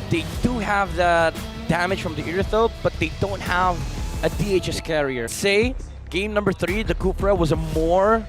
they do have that damage from the Irithel, but they don't have a DHS carrier. Say, game number 3, the Cupra was a more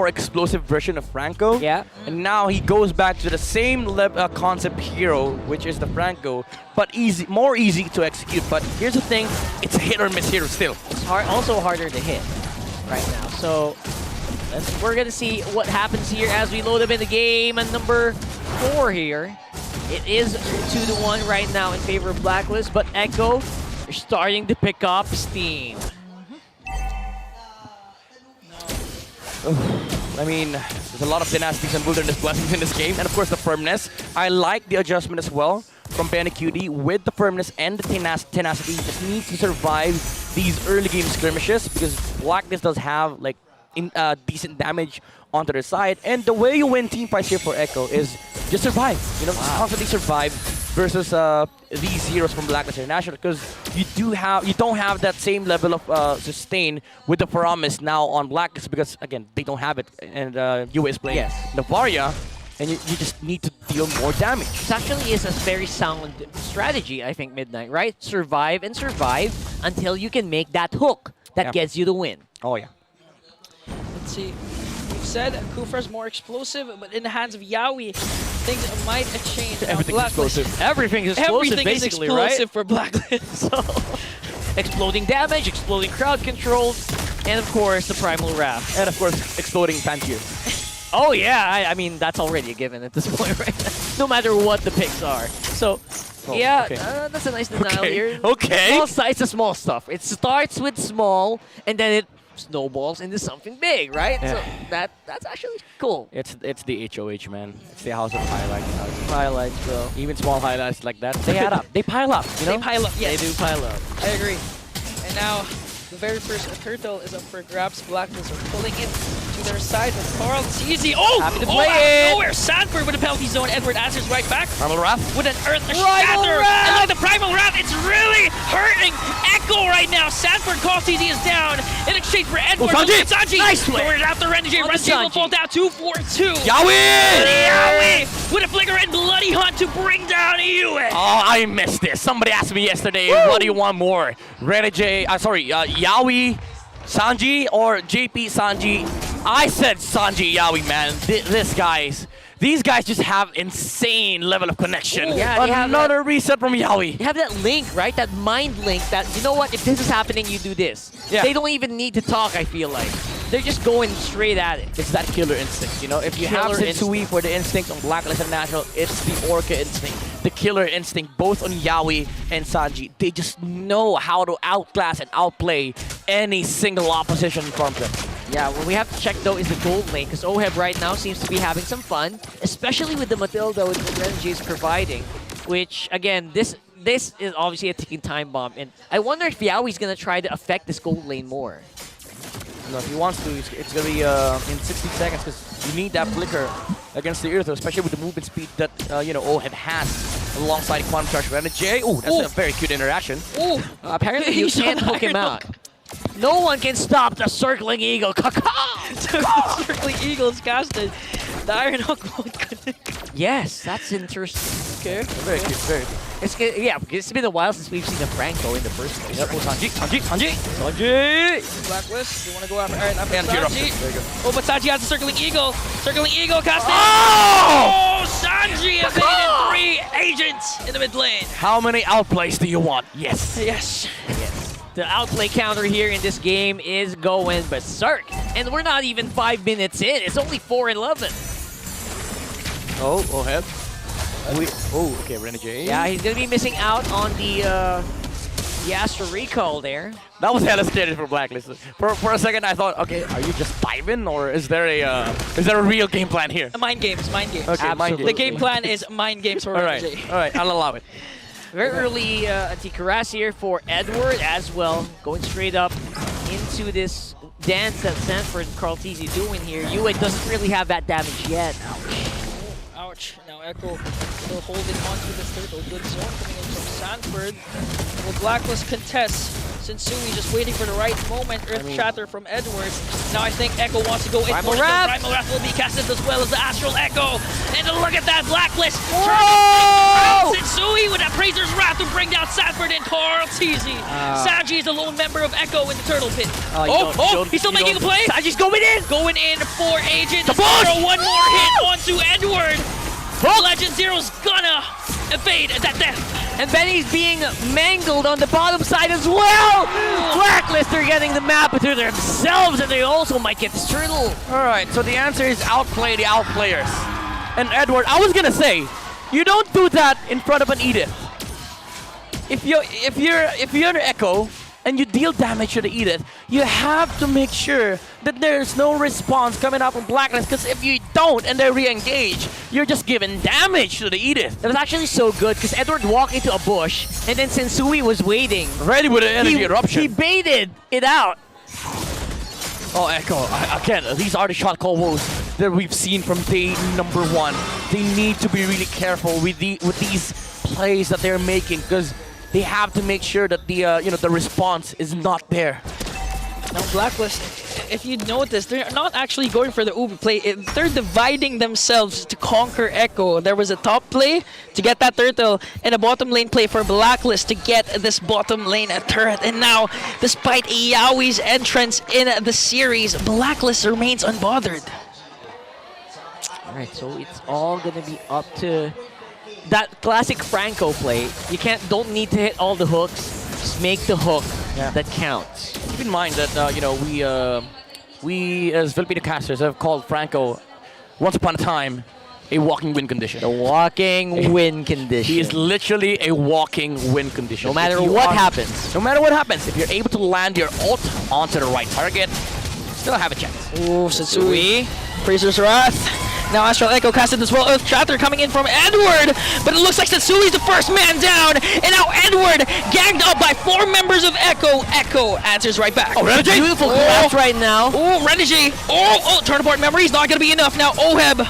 explosive version of Franco. Yeah. And now he goes back to the same concept hero, which is the Franco, but more easy to execute. But here's the thing, it's a hit or miss hero still. It's also harder to hit right now. So we're gonna see what happens here as we load up in the game. And number 4 here, it is 2-1 right now in favor of Blacklist, but Echo are starting to pick up steam. I mean, there's a lot of tenacity and wilderness blessings in this game, and of course the firmness. I like the adjustment as well from Benny QD with the firmness and the tenacity. He just needs to survive these early game skirmishes because Blacklist does have like decent damage onto their side, and the way you win team fights here for Echo is just survive. You know, just constantly survive versus these heroes from Blacklist International, because you don't have that same level of sustain with the Paramis now on Blacklist, because again they don't have it, and UA is playing Navaria, and you just need to deal more damage. This actually is a very sound strategy, I think, Midnight, right? Survive and survive until you can make that hook that gets you the win. Oh yeah. Let's see. We've said Kufra's more explosive, but in the hands of Yawi, things might change. Everything's explosive. Everything's explosive, Everything basically, is explosive for Blacklist. So, exploding damage, exploding crowd controls, and of course the Primal Wrath. And of course, exploding Pantier. Oh yeah, I mean that's already a given at this point, right? No matter what the picks are. So, that's a nice denial here. Okay. Small size to small stuff. It starts with small, and then it snowballs into something big, right? So that's actually cool. It's the HOH, man. It's the house of highlights. Highlights, bro. Even small highlights like that, they add up. They pile up. You know? They pile up, yes. They do pile up. I agree. And now, the very first turtle is up for grabs. Blacklist are pulling it to their side with Carl. It's easy. Oh! Happy to Out play of it. nowhere. Sanford with a penalty zone. Edward answers right back Primal Wrath. with an Earth Primal Shatter. Wrath. And look, the Primal Wrath, it's really hurting Echo right now. Sanford calls TD is down in exchange for Edward. Sanji. Sanji. Nice play. Going after Renegade. On the Renegade will Sanji. fall down 2-4-2. Yawi! Yawi with a flicker and bloody hunt to bring down Yue. Oh, I missed this. Somebody asked me yesterday, what do you want more? Yawi, Sanji, or JP Sanji? I said Sanji Yawi, man. These guys just have insane level of connection. Ooh, yeah, they have another reset from Yawi. You have that link, right? That mind link that, you know what, if this is happening, you do this. Yeah. They don't even need to talk, I feel like. They're just going straight at it. It's that killer instinct, you know? If you have Killer Sensui for the instinct on Blacklist International, it's the Orca instinct. The killer instinct, both on Yawi and Sanji. They just know how to outclass and outplay any single opposition in front of them. Yeah, what we have to check though is the gold lane, because Oheb right now seems to be having some fun, especially with the Matilda with what Renji is providing, which again, this is obviously a ticking time bomb, and I wonder if Yaoi's gonna try to affect this gold lane more. No, if he wants to, it's gonna be in 60 seconds, because you need that flicker against the Earther, especially with the movement speed that Oheb has alongside Quantum Charge Renegade. Oh, that's a very cute interaction. Ooh. Apparently you can't hook him out. No one can stop the circling eagle. Circling Eagles casted. The Iron Hook won't connect. Yes, that's interesting. Okay. Very cute, very cute. It's been a while since we've seen a Franco in the first place. Yep. Right? Oh, Sanji! Blacklist, they want to go after Iron after And Hero. Sanji. There you go. Oh, but Sanji has the Circling Eagle. Circling Eagle casted. Oh! Oh, Sanji evaded 3 agents in the mid lane. How many outplays do you want? Yes. Yes. The outplay counter here in this game is going berserk. And we're not even 5 minutes in. It's only 4:11. Oh, Oheb. Okay, Renegade. Yeah, he's going to be missing out on the Astro Recall there. That was hella scary for Blacklist. For a second, I thought, okay, are you just vibing, or is there a real game plan here? Mind games, mind games. Okay, mind The games. game plan is mind games for All right, RJ. all right, I'll allow it. Very early anti-Karas here for Edward as well. Going straight up into this dance that Sanford and Carl Tizzi doing here. Yue doesn't really have that damage yet. Ouch. Now Echo still holding on to this turtle. Good zone coming in from Sanford. Will Blacklist contest? Sensui just waiting for the right moment. Earth Shatter from Edward. Now I think Echo wants to go in Primal for it. Wrath. Primal Wrath will be casted as well as the Astral Echo. And look at that Blacklist. Whoa! Sensui in Carl Teasy. Sanji is the lone member of Echo in the turtle pit. He's still making a play. Sanji's going in. Going in for Agent The boss! Zero. One more hit onto Edward. Legend Zero's gonna evade that death. And Benny's being mangled on the bottom side as well. Blacklist are getting the map to themselves, and they also might get this turtle. All right, so the answer is outplay the outplayers. And Edward, I was gonna say, you don't do that in front of an Edith. If you're an Echo and you deal damage to the Edith, you have to make sure that there's no response coming out from Blacklist, because if you don't and they re-engage, you're just giving damage to the Edith. That was actually so good because Edward walked into a bush, and then Sensui was waiting. Ready with an energy eruption. He baited it out. Oh, Echo, again, these are the shot call woes that we've seen from day number 1. They need to be really careful with these plays that they're making, because they have to make sure that the response is not there. Now Blacklist, if you notice, they're not actually going for the Uber play. They're dividing themselves to conquer Echo. There was a top play to get that turtle and a bottom lane play for Blacklist to get this bottom lane turret. And now, despite Yaoi's entrance in the series, Blacklist remains unbothered. Alright, so it's all gonna be up to that classic Franco play. You don't need to hit all the hooks. Just make the hook that counts. Keep in mind that we as Filipino casters have called Franco once upon a time a walking win condition. The walking win condition. He is literally a walking win condition. No matter what happens. No matter what happens, if you're able to land your ult onto the right target, still have a chance. Ooh, Sensui, Freezer's Wrath. Now Astral Echo casted as well. Earth Shatter coming in from Edward, but it looks like Setsui's the first man down, and now Edward gagged up by 4 members of Echo. Echo answers right back. Oh, Renegade! Beautiful collapse right now. Oh, Renegade! Oh, turn apart memory is not going to be enough. Now Oheb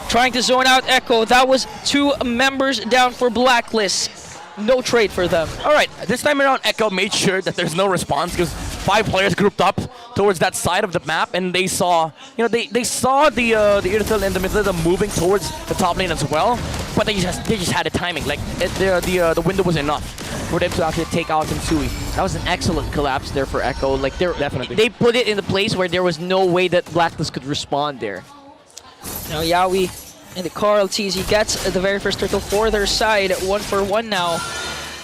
trying to zone out Echo. That was 2 members down for Blacklist. No trade for them. All right, this time around, Echo made sure that there's no response, because 5 players grouped up towards that side of the map, and they saw, they saw the Irithel and the Mythilda moving towards the top lane as well, but they just had the timing. Like the window was enough for them to actually take out Sensui. That was an excellent collapse there for Echo. Like Definitely. They put it in the place where there was no way that Blacklist could respond there. Now Yaoi and the Carl TZ gets the very first turtle for their side, 1-for-1 now.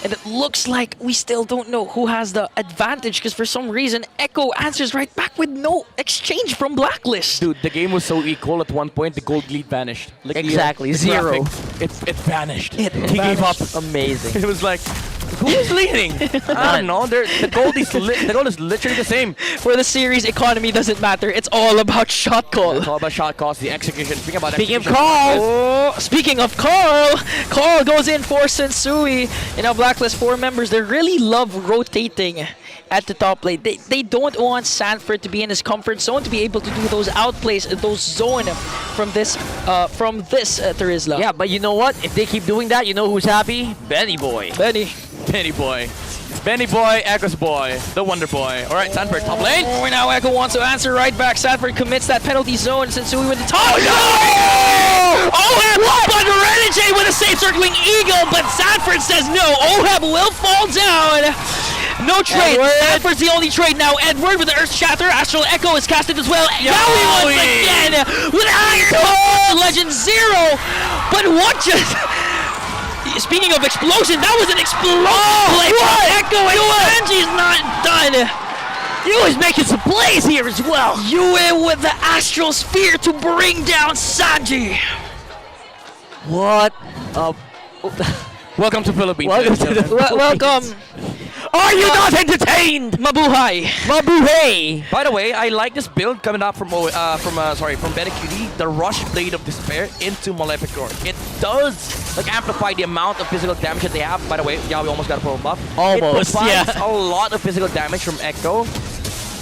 And it looks like we still don't know who has the advantage, because for some reason, Echo answers right back with no exchange from Blacklist. Dude, the game was so equal at one point, the gold lead vanished. Like Exactly, the 0. graphic, it vanished. It He gave up. Amazing. It was like, who's leading? I don't know. The gold is literally the same. For the series, economy doesn't matter. It's all about shot call. It's all about shot calls, the execution. Speaking of execution. Carl! Oh, speaking of Carl, Carl goes in for Sensui. And now Blacklist 4 members, they really love rotating at the top lane. They don't want Sanford to be in his comfort zone, to be able to do those outplays, those zone from this Terizla. Yeah, but you know what? If they keep doing that, you know who's happy? Benny Boy. Benny. Benny Boy. Benny Boy, Echo's boy, the Wonder Boy. All right, Sanford, top lane. Oh, and now Echo wants to answer right back. Sanford commits that penalty zone. Sensui with the top. Oh, no! Oheb, but Renegade with a safe circling eagle, but Sanford says no. Oheb will fall down. No trade. Sanford's the only trade now. Edward with the Earth Shatter. Astral Echo is casted as well. Yaoi once again with Iron Legend Zero. But what just... Speaking of explosion, that was an explosion play from Echo, and Sanji's not done. Yue's making some plays here as well. Yue with the Astral Sphere to bring down Sanji. What? Welcome to Philippines. Welcome to the Welcome. Are you not entertained? Mabuhay. Mabuhay. By the way, I like this build coming up from BNQD, the Rush Blade of Despair into Maleficor. It does amplify the amount of physical damage that they have. By the way, yeah, we almost got a pro buff. Almost, it provides yeah. a lot of physical damage from Echo.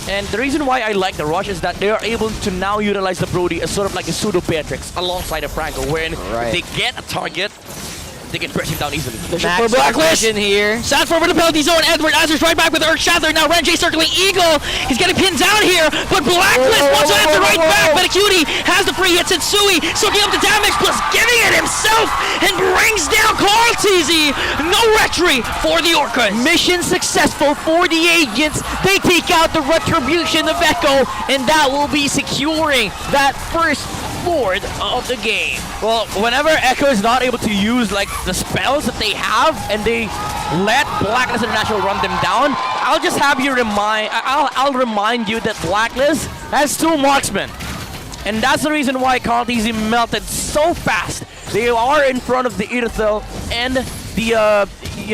And the reason why I like the Rush is that they are able to now utilize the Brody as sort of like a pseudo Beatrix alongside a Franco, wherein Right. they get a target, they can press him down easily. Max for Blacklist. vision here. Sanford with the penalty zone. Edward answers right back with Earth Shatter. Now Renjay circling Eagle. He's getting pinned down here, but Blacklist wants to answer right back. But Acuity has the free hit. Sensui soaking up the damage, plus giving it himself, and brings down Carl TZ. No retry for the Orcas. Mission successful for the agents. They take out the retribution of Echo, and that will be securing that first Lord of the game. Well, whenever Echo is not able to use like the spells that they have, and they let Blacklist International run them down, I'll just have you I'll remind you that Blacklist has 2 marksmen, and that's the reason why Carl TZ melted so fast. They are in front of the Irithel and the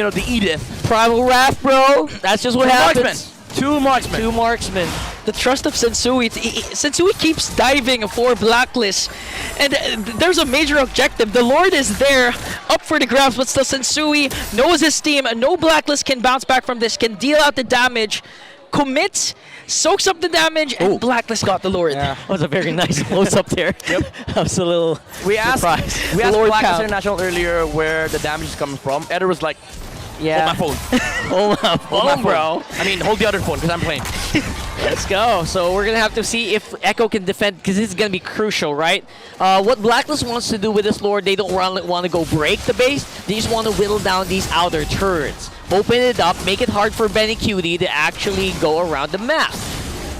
the Edith. Primal Wrath, bro. That's just what happens. 2 marksmen. 2 marksmen. The trust of Sensui. Sensui keeps diving for Blacklist, and there's a major objective. The Lord is there, up for the grabs, but still Sensui knows his team. No Blacklist can bounce back from this, can deal out the damage, commits, soaks up the damage, and Blacklist got the Lord. Yeah. That was a very nice close up there. Yep. I was a little surprised. We asked Lord Blacklist count. International earlier where the damage is coming from. Eder was like, Yeah. hold my phone. Hold my Hold my phone, bro. I mean, hold the other phone because I'm playing. Let's go. So we're going to have to see if Echo can defend, because this is going to be crucial, right? What Blacklist wants to do with this Lord, they don't want to go break the base. They just want to whittle down these outer turrets. Open it up, make it hard for Benny Cutie to actually go around the map.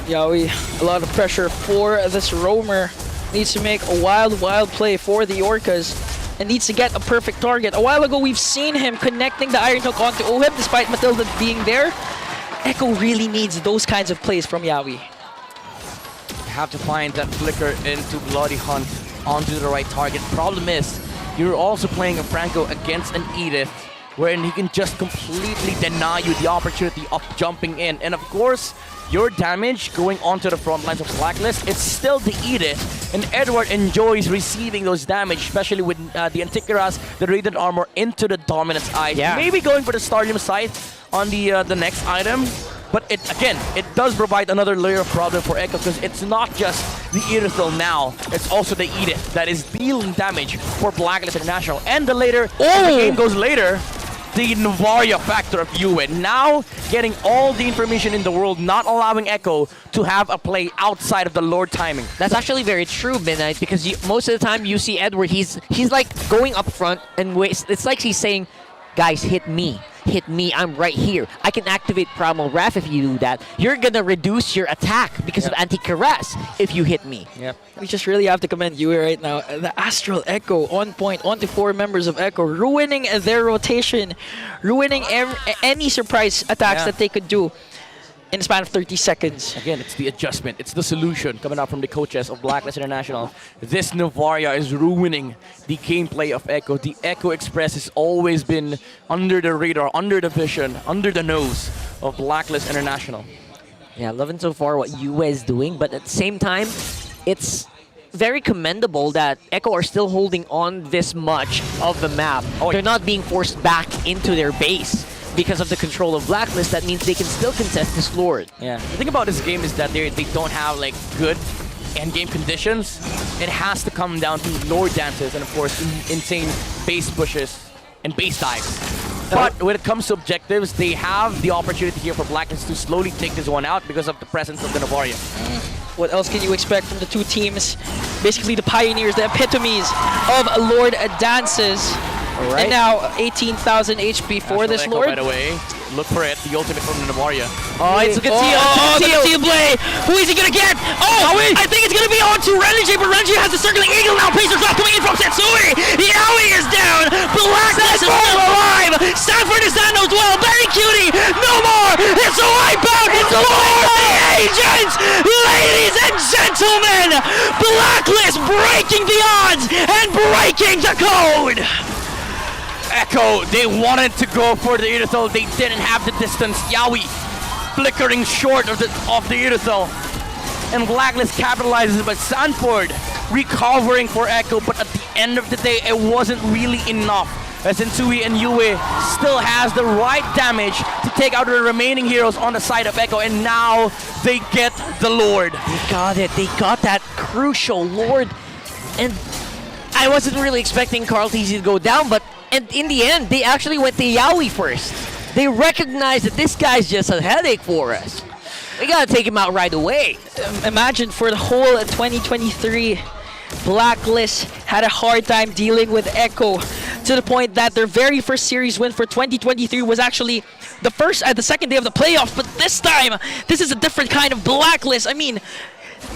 Yeah, a lot of pressure for this roamer. Needs to make a wild play for the Orcas, and needs to get a perfect target. A while ago, we've seen him connecting the Iron Hook onto Oheb, despite Matilda being there. Echo really needs those kinds of plays from Yawi. Have to find that flicker into Bloody Hunt onto the right target. Problem is, you're also playing a Franco against an Edith, wherein he can just completely deny you the opportunity of jumping in. And of course, your damage going onto the front lines of Blacklist, it's still the Edith, and Edward enjoys receiving those damage, especially with the Antikyras, the Radiant Armor into the Dominance Eye. Yeah. Maybe going for the Stardom Sight on the next item, but it does provide another layer of problem for Echo, because it's not just the Irithel now, it's also the Edith that is dealing damage for Blacklist International. And the later, as the game goes later, the Navaria factor of Ewan now getting all the information in the world, not allowing Echo to have a play outside of the Lord timing. That's actually very true, Midnight, because most of the time you see Edward, he's like going up front and it's like he's saying, guys, hit me, I'm right here. I can activate Primal Wrath if you do that. You're gonna reduce your attack because of Anti-Caress if you hit me. Yep. We just really have to commend Yui right now. The Astral Echo on point, onto 4 members of Echo, ruining their rotation, ruining any surprise attacks that they could do in the span of 30 seconds. Again, it's the adjustment. It's the solution coming out from the coaches of Blacklist International. This Navaria is ruining the gameplay of Echo. The Echo Express has always been under the radar, under the vision, under the nose of Blacklist International. Yeah, loving so far what Yue is doing, but at the same time, it's very commendable that Echo are still holding on this much of the map. They're not being forced back into their base because of the control of Blacklist. That means they can still contest this Lord. Yeah. The thing about this game is that they don't have like good end-game conditions. It has to come down to Lord dances and of course insane base pushes and base dives. But when it comes to objectives, they have the opportunity here for Blacklist to slowly take this one out because of the presence of the Navaria. What else can you expect from the 2 teams? Basically the pioneers, the epitomes of Lord dances. Alright. And now 18,000 HP for this Echo, Lord. by the way, look for it, the ultimate from the Navaria. Oh, it's a good steal. Teal play. Who is he gonna get? Oh, I think it's gonna be on to Renji, but Renji has the circling eagle now. Pacers not coming in from Setsui. Yaoi is down. Blacklist is still alive. Sanford is down as well. Very cutie. No more. It's a wipeout. It's a Lord the Agents. Ladies and gentlemen, Blacklist breaking the odds and breaking the code. Echo, they wanted to go for the Irithel, they didn't have the distance. Yaoi flickering short of the Irithel. And Blacklist capitalizes, but Sanford recovering for Echo, but at the end of the day, it wasn't really enough. As Sensui and Yue still has the right damage to take out the remaining heroes on the side of Echo, and now they get the Lord. They got it. They got that crucial Lord. And I wasn't really expecting Carl TZ to go down, but And in the end, they actually went to Yaoi first. They recognized that this guy's just a headache for us. We gotta take him out right away. Imagine for the whole 2023, Blacklist had a hard time dealing with Echo, to the point that their very first series win for 2023 was actually the second day of the playoffs. But this time, this is a different kind of Blacklist. I mean,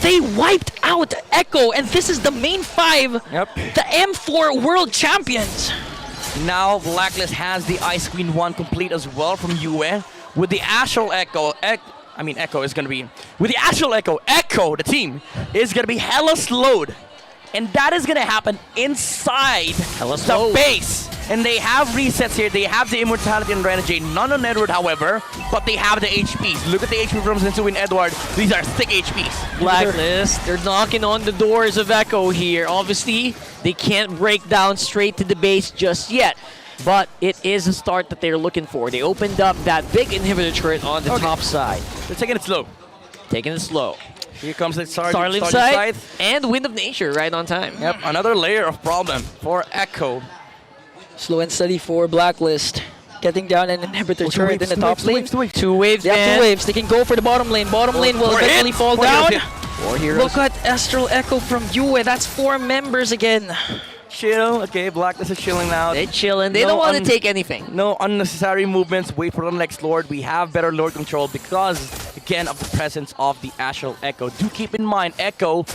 they wiped out Echo, and this is the main 5, the M4 world champions. Now Blacklist has the Ice Queen 1 complete as well from Yue. With the Astral Echo, Echo is going to be... With the Astral Echo, the team, is going to be hella slowed. And that is going to happen inside the base. And they have resets here. They have the Immortality and Renegade. None on Edward, however, but they have the HPs. Look at the HP from Zensu and Edward. These are thick HPs. Blacklist, they're knocking on the doors of Echo here. Obviously, they can't break down straight to the base just yet. But it is a start that they're looking for. They opened up that big inhibitor turret on the top side. They're taking it slow. Taking it slow. Here comes the Starling side and Wind of Nature right on time. Yep, another layer of problem for Echo. Slow and steady for Blacklist. Getting down an inhibitor turret in the top lane. Two waves, They have 2 waves. They can go for the bottom lane. Bottom lane will eventually fall down. 4 heroes. Look at Astral Echo from Yue. That's 4 members again. Chill. Okay, Blacklist is chilling now. They're chilling. They don't want to take anything. No unnecessary movements. Wait for the next Lord. We have better Lord control because, again, of the presence of the Astral Echo. Do keep in mind, Echo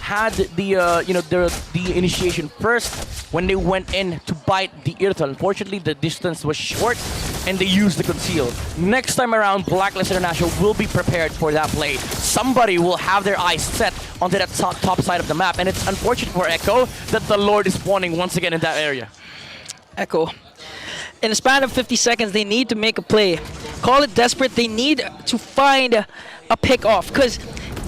had the initiation first when they went in to bite the Irtal. Unfortunately, the distance was short and they used the conceal. Next time around, Blacklist International will be prepared for that play. Somebody will have their eyes set onto that top side of the map, and it's unfortunate for Echo that the Lord is spawning once again in that area. Echo. In a span of 50 seconds, they need to make a play. Call it desperate. They need to find a pick-off, because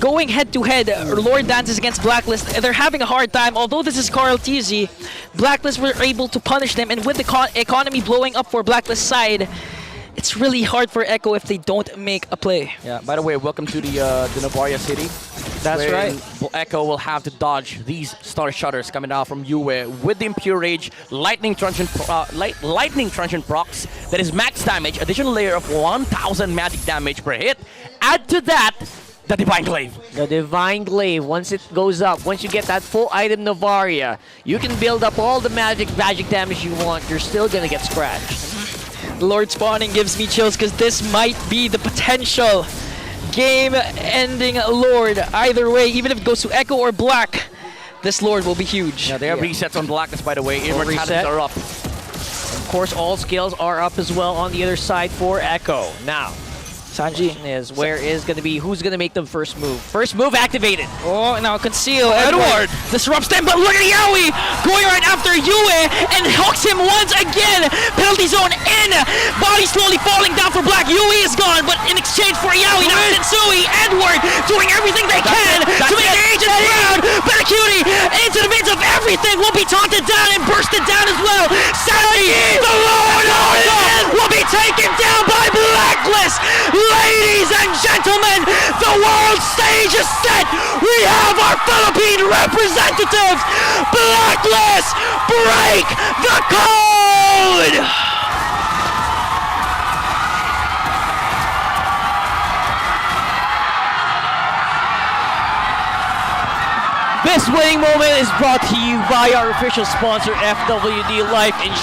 going head-to-head, Lord dances against Blacklist. They're having a hard time. Although this is Carl TZ, Blacklist were able to punish them, and with the economy blowing up for Blacklist side, it's really hard for Echo if they don't make a play. Yeah, by the way, welcome to the Novaria City. That's right. Echo will have to dodge these Star Shutters coming out from Yue with the Impure Rage, Lightning Truncheon procs that is max damage, additional layer of 1000 magic damage per hit. Add to that, the Divine Glaive. The Divine Glaive, once it goes up, once you get that full item Novaria, you can build up all the magic damage you want. You're still going to get scratched. Lord spawning gives me chills because this might be the potential game-ending Lord. Either way, even if it goes to Echo or Black, this Lord will be huge. Yeah, they have resets on Blacklist, by the way. Immortalities are up. Of course, all skills are up as well on the other side for Echo. Now, Sanji is who's going to make the first move? First move activated. Oh, now conceal. Edward disrupts them, but look at Yaoi going right after Yue and hooks him once again. Penalty zone in. Body slowly falling down for Black. Yue is gone, but in exchange for Yaoi, now Sensui, Edward doing everything they can to make the agent proud. Blck into the midst of everything will be taunted down and bursted down as well. Sanji, the Lord will be taken down by Blacklist. Ladies and gentlemen, the world stage is set. We have our Philippine representatives. Blacklist, break the code. This winning moment is brought to you by our official sponsor, FWD Life Insurance.